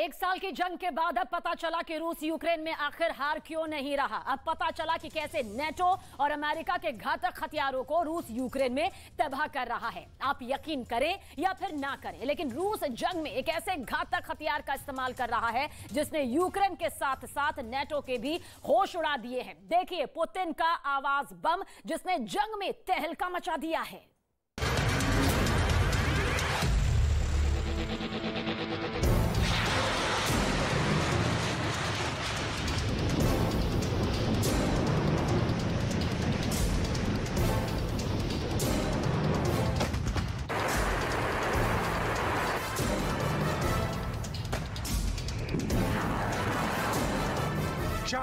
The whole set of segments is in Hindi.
एक साल की जंग के बाद अब पता चला कि रूस यूक्रेन में आखिर हार क्यों नहीं रहा। अब पता चला कि कैसे नेटो और अमेरिका के घातक हथियारों को रूस यूक्रेन में तबाह कर रहा है। आप यकीन करें या फिर ना करें, लेकिन रूस जंग में एक ऐसे घातक हथियार का इस्तेमाल कर रहा है जिसने यूक्रेन के साथ साथ नेटो के भी होश उड़ा दिए हैं। देखिए पुतिन का आवाज बम जिसने जंग में तहलका मचा दिया है।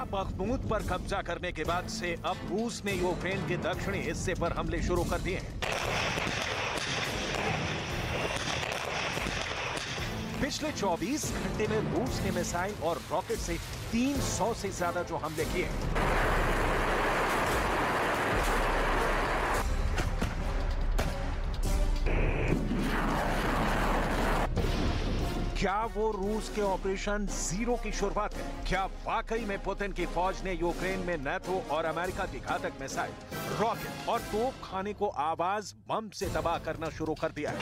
बखमूत पर कब्जा करने के बाद से अब रूस ने यूक्रेन के दक्षिणी हिस्से पर हमले शुरू कर दिए हैं। पिछले 24 घंटे में रूस ने मिसाइल और रॉकेट से 300 से ज्यादा जो हमले किए हैं। क्या वो रूस के ऑपरेशन जीरो की शुरुआत है? क्या वाकई में पुतिन की फौज ने यूक्रेन में नेटो और अमेरिका की घातक मिसाइल, रॉकेट और तोप खाने को आवाज बम से तबाह करना शुरू कर दिया है?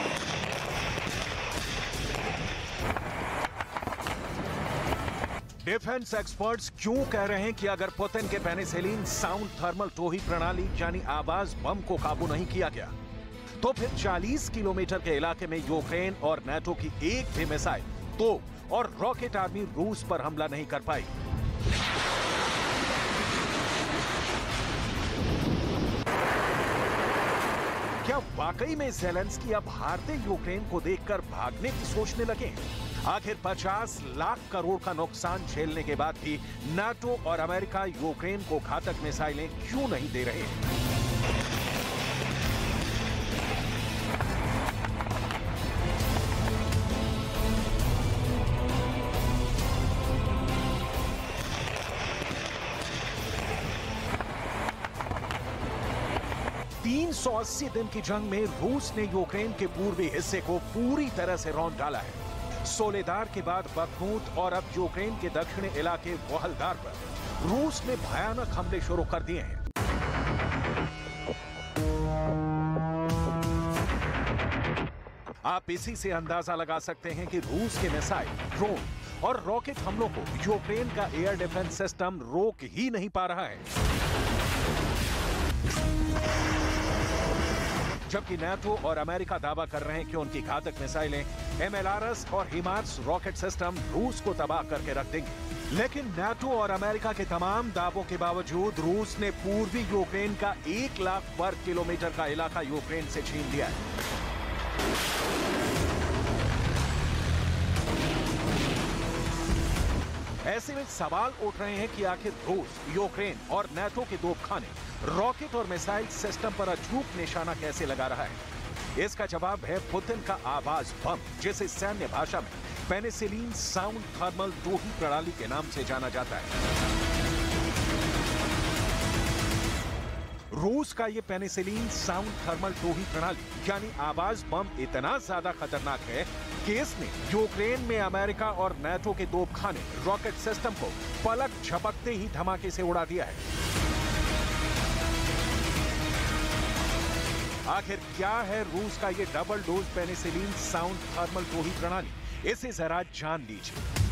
डिफेंस एक्सपर्ट्स क्यों कह रहे हैं कि अगर पुतिन के पेनिसिलिन साउंड थर्मल टोही प्रणाली यानी आवाज बम को काबू नहीं किया गया तो फिर 40 किलोमीटर के इलाके में यूक्रेन और नेटो की एक भी मिसाइल, तोप और रॉकेट आर्मी रूस पर हमला नहीं कर पाई। क्या वाकई में ज़ेलेंस्की अब हारते यूक्रेन को देखकर भागने की सोचने लगे? आखिर 50 लाख करोड़ का नुकसान झेलने के बाद भी नाटो और अमेरिका यूक्रेन को घातक मिसाइलें क्यों नहीं दे रहे? $380 दिन की जंग में रूस ने यूक्रेन के पूर्वी हिस्से को पूरी तरह से रौंद डाला है। सोलेदार के बाद बखमूत और अब यूक्रेन के दक्षिणी इलाके वोहलदार पर रूस ने भयानक हमले शुरू कर दिए हैं। आप इसी से अंदाजा लगा सकते हैं कि रूस के मिसाइल, ड्रोन और रॉकेट हमलों को यूक्रेन का एयर डिफेंस सिस्टम रोक ही नहीं पा रहा है। जबकि नाटो और अमेरिका दावा कर रहे हैं कि उनकी घातक मिसाइलें एमएलआरएस और हिमार्स रॉकेट सिस्टम रूस को तबाह करके रख देंगे। लेकिन नाटो और अमेरिका के तमाम दावों के बावजूद रूस ने पूर्वी यूक्रेन का 1 लाख वर्ग किलोमीटर का इलाका यूक्रेन से छीन लिया है। ऐसे में सवाल उठ रहे हैं कि आखिर रूस यूक्रेन और नाटो के तोपखाने, रॉकेट और मिसाइल सिस्टम पर अचूक निशाना कैसे लगा रहा है? इसका जवाब है पुतिन का आवाज बम, जिसे सैन्य भाषा में पेनिसिलिन साउंड थर्मल टोही प्रणाली के नाम से जाना जाता है। रूस का यह पेनिसिलिन साउंड थर्मल टोही प्रणाली यानी आवाज बम इतना ज्यादा खतरनाक है कि इसने यूक्रेन में अमेरिका और नाटो के तोपखाने, रॉकेट सिस्टम को पलक झपकते ही धमाके से उड़ा दिया है। आखिर क्या है रूस का ये double dose penicillin sound thermal टोही प्रणाली? इसे जरा जान लीजिए।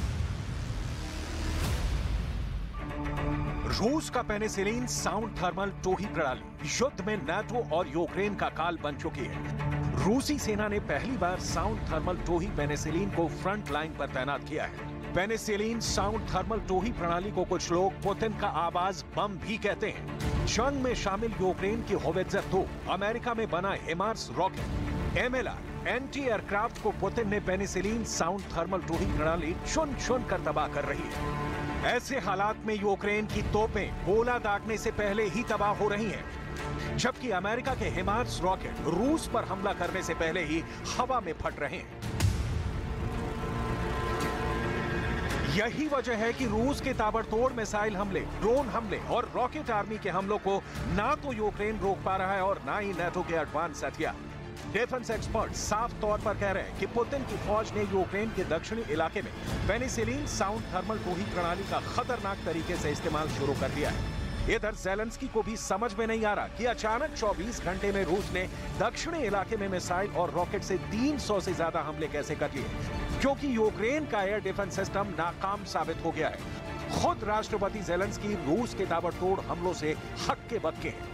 रूस का पेनिसिलिन साउंड थर्मल टोही प्रणाली युद्ध में नाटो और यूक्रेन का काल बन चुकी है। रूसी सेना ने पहली बार साउंड थर्मल टोही पेनिसिलिन को फ्रंट लाइन पर तैनात किया है। पेनिसिलिन साउंड थर्मल टोही प्रणाली को कुछ लोग पुतिन का आवाज बम भी कहते हैं। जंग में शामिल यूक्रेन की होवित्जर 2, अमेरिका में बना HIMARS rocket, MLR anti aircraft को पुतिन ने पेनिसिलिन साउंड थर्मल टोही प्रणाली चुन चुन कर तबाह कर रही है। ऐसे हालात में यूक्रेन की तोपें गोला दागने से पहले ही तबाह हो रही हैं, जबकि अमेरिका के हिमार्स रॉकेट रूस पर हमला करने से पहले ही हवा में फट रहे हैं। यही वजह है कि रूस के ताबड़तोड़ मिसाइल हमले, ड्रोन हमले और रॉकेट आर्मी के हमलों को ना तो यूक्रेन रोक पा रहा है और ना ही नाटो के एडवांस हथियार। डिफेंस एक्सपर्ट साफ तौर पर कह रहे हैं कि पुतिन की फौज ने यूक्रेन के दक्षिणी इलाके में पेनिसिलिन साउंड थर्मल टोही प्रणाली का खतरनाक तरीके से इस्तेमाल शुरू कर दिया है। इधर ज़ेलेंस्की को भी समझ में नहीं आ रहा कि अचानक 24 घंटे में रूस ने दक्षिणी इलाके में मिसाइल और रॉकेट से 300 से ज्यादा हमले कैसे कर लिए, क्योंकि यूक्रेन का एयर डिफेंस सिस्टम नाकाम साबित हो गया है। खुद राष्ट्रपति ज़ेलेंस्की रूस के ताबड़तोड़ हमलों से हक्के बक्के हैं।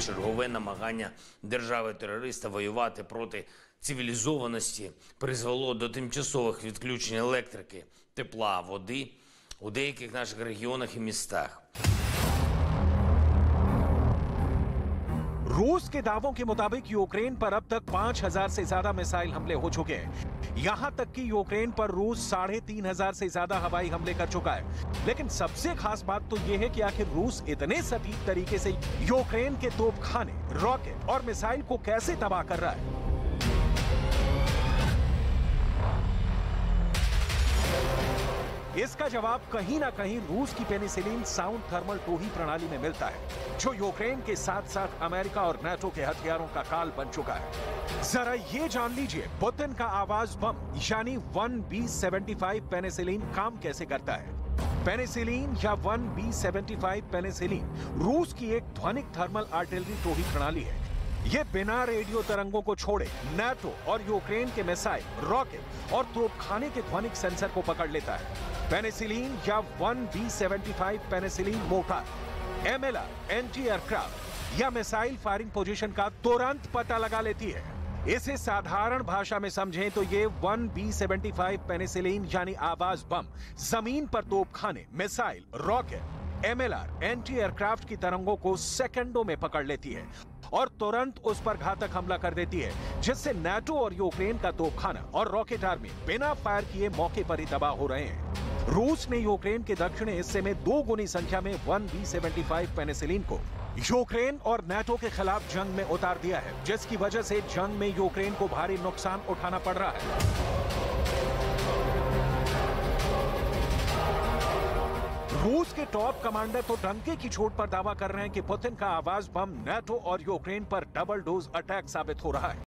Чергове намагання держави-терориста воювати проти цивілізованості призвело до тимчасових відключень електрики, тепла, води у деяких наших регіонах і містах. रूस के दावों के मुताबिक यूक्रेन पर अब तक 5000 से ज्यादा मिसाइल हमले हो चुके हैं। यहां तक कि यूक्रेन पर रूस 3500 से ज्यादा हवाई हमले कर चुका है। लेकिन सबसे खास बात तो यह है कि आखिर रूस इतने सटीक तरीके से यूक्रेन के तोपखाने, रॉकेट और मिसाइल को कैसे तबाह कर रहा है। इसका जवाब कहीं ना कहीं रूस की पेनिसिलिन साउंड थर्मल टोही प्रणाली में मिलता है, जो यूक्रेन के साथ साथ अमेरिका और नाटो के हथियारों का काल बन चुका है। जरा ये जान लीजिए पुतिन का आवाज बम यानी 1B75 पेनिसिलिन काम कैसे करता है। पेनिसिलिन या 1B75 पेनिसिलिन रूस की एक ध्वनिक थर्मल आर्टिलरी टोही प्रणाली है। ये बिना रेडियो तरंगों को छोड़े नाटो और यूक्रेन के मिसाइल, रॉकेट और तोपखाने के ध्वनिक सेंसर को पकड़ लेता है। पेनिसिलिन या 1B75 penicillin mortar, MLR, anti aircraft या मिसाइल फायरिंग पोजीशन का तुरंत पता लगा लेती है। इसे साधारण भाषा में समझें तो ये 1B75 पेनिसिलिन यानी आवाज बम जमीन पर तोपखाने, missile, rocket, MLR, anti aircraft की तरंगों को सेकंडों में पकड़ लेती है और तुरंत उस पर घातक हमला कर देती है, जिससे नाटो और यूक्रेन का तोपखाना और रॉकेट आर्मी बिना फायर किए मौके पर ही तबाह हो रहे हैं। रूस ने यूक्रेन के दक्षिणी हिस्से में 2 गुनी संख्या में 1B75 पेनिसिलिन को यूक्रेन और नाटो के खिलाफ जंग में उतार दिया है, जिसकी वजह से जंग में यूक्रेन को भारी नुकसान उठाना पड़ रहा है। रूस के टॉप कमांडर तो डंके की चोट पर दावा कर रहे हैं कि पुतिन का आवाज बम नाटो और यूक्रेन पर डबल डोज अटैक साबित हो रहा है।